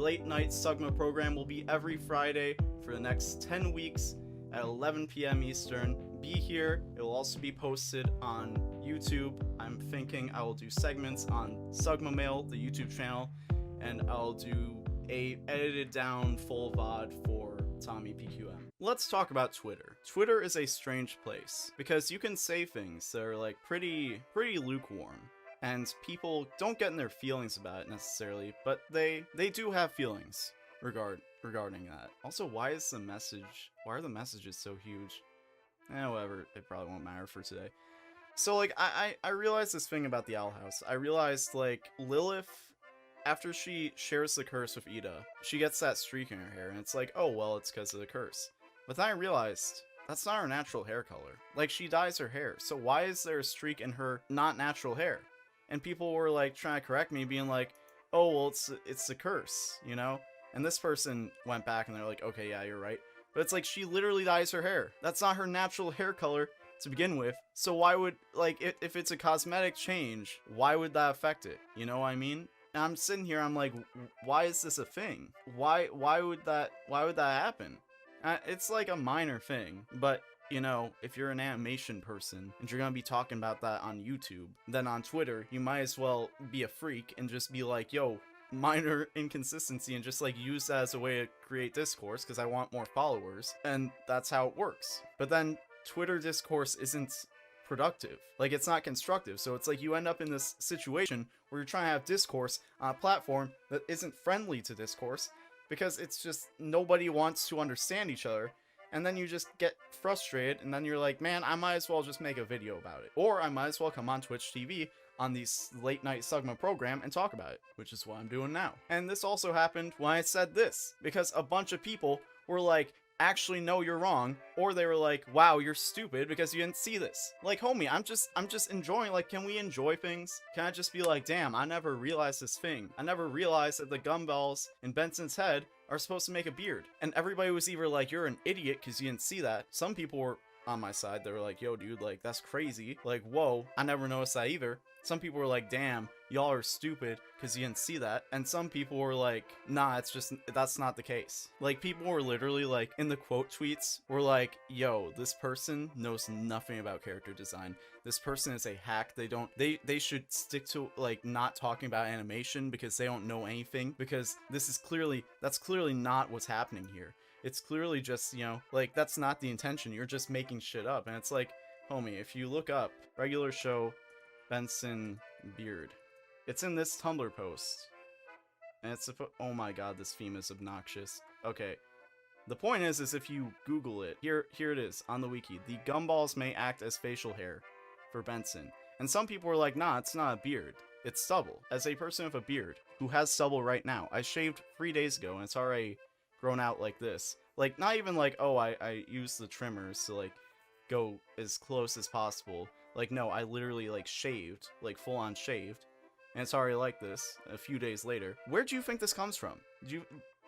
late night Sugma program will be every Friday for the next 10 weeks at 11 p.m. Eastern. Be here. It will also be posted on YouTube. I'm thinking I will do segments on Sugma Mail, the YouTube channel, and I'll do a edited down full VOD for Tommy PQM. Let's talk about Twitter. Twitter is a strange place because you can say things that are like pretty lukewarm, and people don't get in their feelings about it necessarily, but they do have feelings regarding that. Also, why are the messages so huge? Whatever, it probably won't matter for today. So like I realized this thing about the Owl House. I realized like Lilith, after she shares the curse with Ida, she gets that streak in her hair, and it's like, oh well, it's because of the curse. But then I realized that's not her natural hair color. Like, she dyes her hair, so why is there a streak in her not natural hair? And people were like trying to correct me, being like, oh well, it's the curse, you know? And this person went back and they're like, okay, yeah, you're right. But it's like, she literally dyes her hair. That's not her natural hair color to begin with. So why would, like, if it's a cosmetic change, why would that affect it? You know what I mean? And I'm sitting here, I'm like, why is this a thing? Why would that happen? It's like a minor thing, but you know, if you're an animation person and you're gonna be talking about that on YouTube, then on Twitter, you might as well be a freak and just be like, yo, minor inconsistency, and just like use that as a way to create discourse because I want more followers, and that's how it works. But then Twitter discourse isn't productive, like it's not constructive, so it's like you end up in this situation where you're trying to have discourse on a platform that isn't friendly to discourse because it's just nobody wants to understand each other, and then you just get frustrated, and then you're like, man, I might as well just make a video about it, or I might as well come on Twitch TV on the late night Sugma program and talk about it, which is what I'm doing now. And this also happened when I said this, because a bunch of people were like, actually no, you're wrong, or they were like, wow, you're stupid because you didn't see this. Like, homie, I'm just enjoying, like, can we enjoy things? Can I just be like, damn, I never realized this thing. I never realized that the gumballs in Benson's head are supposed to make a beard. And everybody was either like, you're an idiot because you didn't see that. Some people were on my side. They were like, yo, dude, like, that's crazy. Like, whoa, I never noticed that either. Some people were like, damn, y'all are stupid because you didn't see that. And some people were like, nah, that's not the case. Like, people were literally like, in the quote tweets, were like, yo, this person knows nothing about character design. This person is a hack. They should stick to, like, not talking about animation because they don't know anything, because that's clearly not what's happening here. It's clearly just, you know, like, that's not the intention. You're just making shit up. And it's like, homie, if you look up regular show Benson beard, it's in this Tumblr post, and it's oh my god, this theme is obnoxious. Okay, the point is if you Google it, here it is on the wiki. The gumballs may act as facial hair for Benson, and some people were like, nah, it's not a beard, it's stubble. As a person with a beard who has stubble right now, I shaved 3 days ago and it's already grown out like this. Like, not even like, oh, I use the trimmers to like go as close as possible. Like, no, I literally like shaved, like full on shaved, and it's already like this a few days later. Where do you think this comes from? Do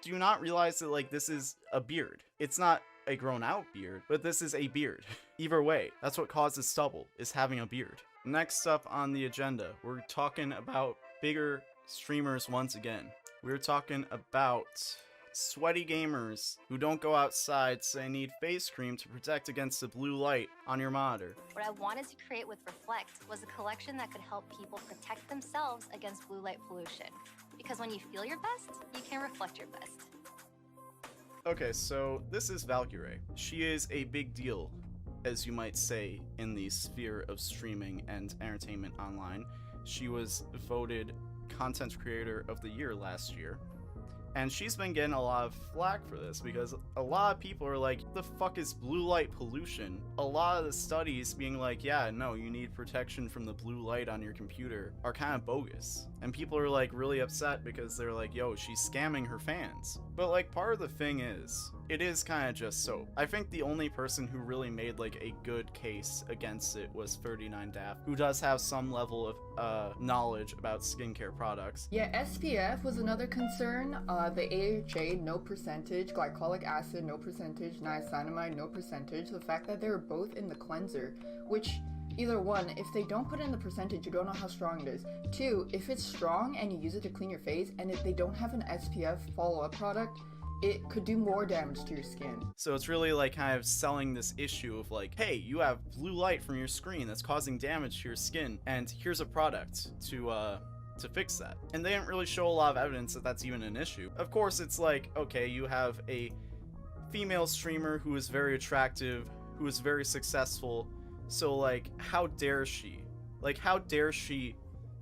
you not realize that, like, this is a beard? It's not a grown out beard, but this is a beard. Either way, that's what causes stubble, is having a beard. Next up on the agenda, we're talking about bigger streamers once again. We're talking about sweaty gamers who don't go outside, so they need face cream to protect against the blue light on your monitor. What I wanted to create with Reflect was a collection that could help people protect themselves against blue light pollution. Because when you feel your best, you can reflect your best. Okay, so this is Valkyrae. She is a big deal, as you might say, in the sphere of streaming and entertainment online. She was voted Content Creator of the Year last year. And she's been getting a lot of flack for this because a lot of people are like, the fuck is blue light pollution? A lot of the studies being like, yeah, no, you need protection from the blue light on your computer are kind of bogus. And people are like really upset because they're like, yo, she's scamming her fans. But like, part of the thing is, it is kind of just soap. I think the only person who really made like a good case against it was 39Daft, who does have some level of knowledge about skincare products. Yeah, SPF was another concern. The AHA, no percentage. Glycolic acid, no percentage. Niacinamide, no percentage. The fact that they were both in the cleanser, which Either one, if they don't put in the percentage, you don't know how strong it is. Two, if it's strong and you use it to clean your face, and if they don't have an SPF follow-up product, it could do more damage to your skin. So it's really like kind of selling this issue of like, hey, you have blue light from your screen that's causing damage to your skin, and here's a product to fix that. And they didn't really show a lot of evidence that that's even an issue. Of course, it's like, okay, you have a female streamer who is very attractive, who is very successful, so like, how dare she? Like, how dare she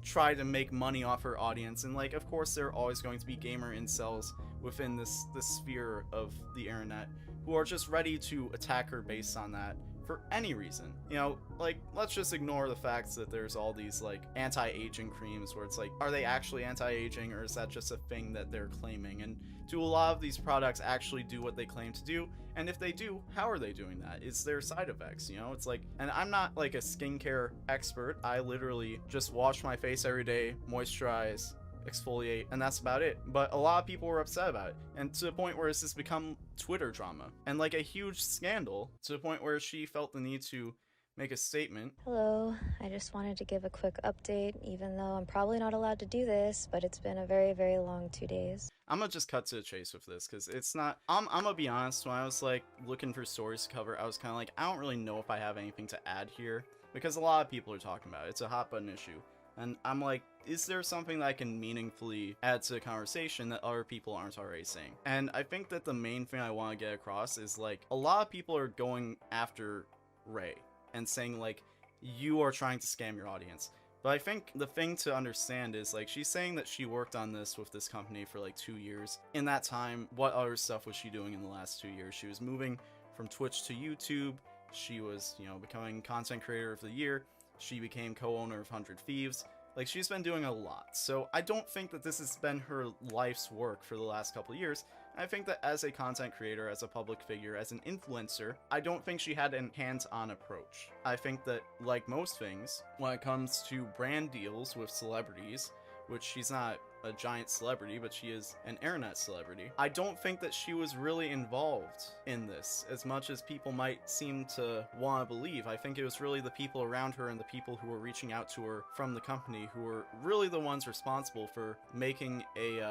try to make money off her audience? And like, of course, there are always going to be gamer incels within this sphere of the internet who are just ready to attack her based on that for any reason. You know, like, let's just ignore the fact that there's all these like anti-aging creams where it's like, are they actually anti-aging, or is that just a thing that they're claiming? And do a lot of these products actually do what they claim to do? And if they do, how are they doing that? Is there side effects? You know, it's like, and I'm not like a skincare expert. I literally just wash my face every day, moisturize, exfoliate, and that's about it. But a lot of people were upset about it, and to the point where it's just become Twitter drama and like a huge scandal, to the point where she felt the need to make a statement. Hello, I just wanted to give a quick update, even though I'm probably not allowed to do this, but it's been a very, very long 2 days. I'm gonna just cut to the chase with this, because it's not, I'm gonna be honest, when I was like looking for stories to cover, I was kind of like, I don't really know if I have anything to add here, because a lot of people are talking about it. It's a hot button issue. And I'm like, is there something that I can meaningfully add to the conversation that other people aren't already saying? And I think that the main thing I want to get across is like, a lot of people are going after Ray and saying like, you are trying to scam your audience. But I think the thing to understand is like, she's saying that she worked on this with this company for like 2 years. In that time, what other stuff was she doing in the last 2 years? She was moving from Twitch to YouTube. She was, you know, becoming content creator of the year. She became co-owner of 100 Thieves. Like, she's been doing a lot. So I don't think that this has been her life's work for the last couple of years. I think that as a content creator, as a public figure, as an influencer, I don't think she had a hands-on approach. I think that, like most things, when it comes to brand deals with celebrities, which she's not a giant celebrity, but she is an internet celebrity, I don't think that she was really involved in this as much as people might seem to want to believe. I think it was really the people around her and the people who were reaching out to her from the company who were really the ones responsible for making a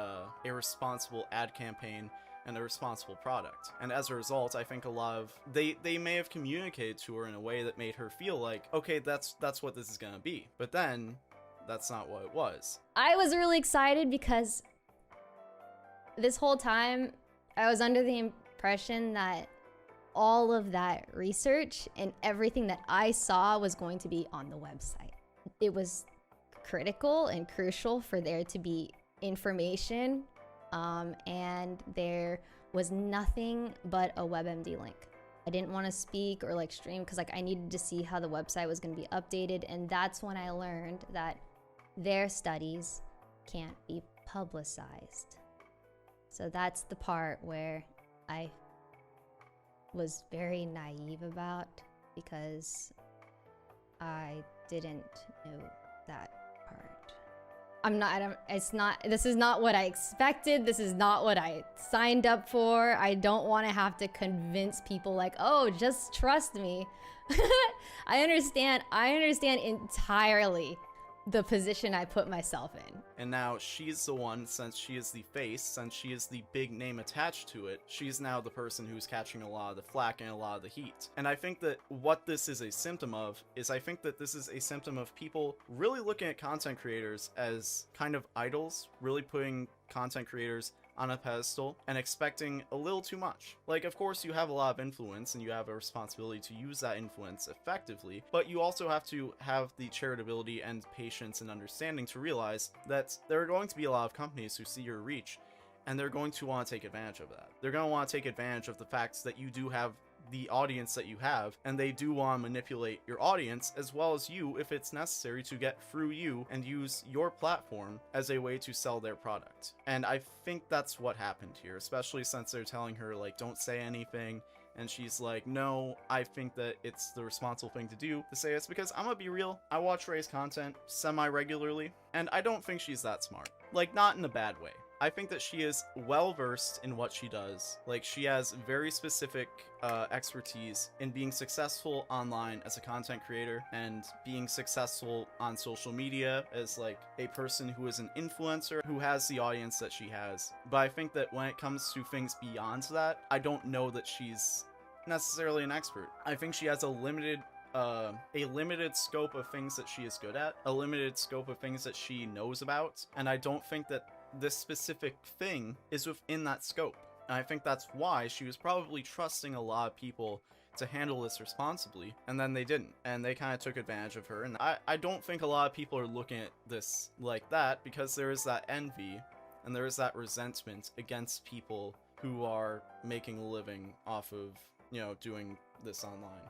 responsible ad campaign and a responsible product. And as a result, I think a lot of they may have communicated to her in a way that made her feel like, okay, that's what this is gonna be. But then that's not what it was. I was really excited because this whole time I was under the impression that all of that research and everything that I saw was going to be on the website. It was critical and crucial for there to be information, and there was nothing but a WebMD link. I didn't want to speak or like stream because like I needed to see how the website was going to be updated, and that's when I learned that their studies can't be publicized. So that's the part where I was very naive about, because I didn't know that part. This is not what I expected. This is not what I signed up for. I don't want to have to convince people like, oh, just trust me. I understand entirely the position I put myself in. And now she's the one, since she is the face, since she is the big name attached to it, she's now the person who's catching a lot of the flack and a lot of the heat. And I think that what this is a symptom of is I think that this is a symptom of people really looking at content creators as kind of idols, really putting content creators on a pedestal and expecting a little too much. Like, of course, you have a lot of influence and you have a responsibility to use that influence effectively, but you also have to have the charitability and patience and understanding to realize that there are going to be a lot of companies who see your reach and they're going to want to take advantage of that. They're going to want to take advantage of the fact that you do have the audience that you have, and they do want to manipulate your audience as well as you if it's necessary to get through you and use your platform as a way to sell their product. And I think that's what happened here, especially since they're telling her like, don't say anything, and she's like, no, I think that it's the responsible thing to do to say this, because I'm gonna be real, I watch Ray's content semi-regularly and I don't think she's that smart. Like, not in a bad way. I think that she is well versed in what she does. Like, she has very specific expertise in being successful online as a content creator and being successful on social media as like a person who is an influencer who has the audience that she has. But I think that when it comes to things beyond that, I don't know that she's necessarily an expert. I think she has a limited scope of things that she is good at, a limited scope of things that she knows about, and I don't think that this specific thing is within that scope. And I think that's why she was probably trusting a lot of people to handle this responsibly, and then they didn't, and they kind of took advantage of her. And I don't think a lot of people are looking at this like that, because there is that envy and there is that resentment against people who are making a living off of, you know, doing this online.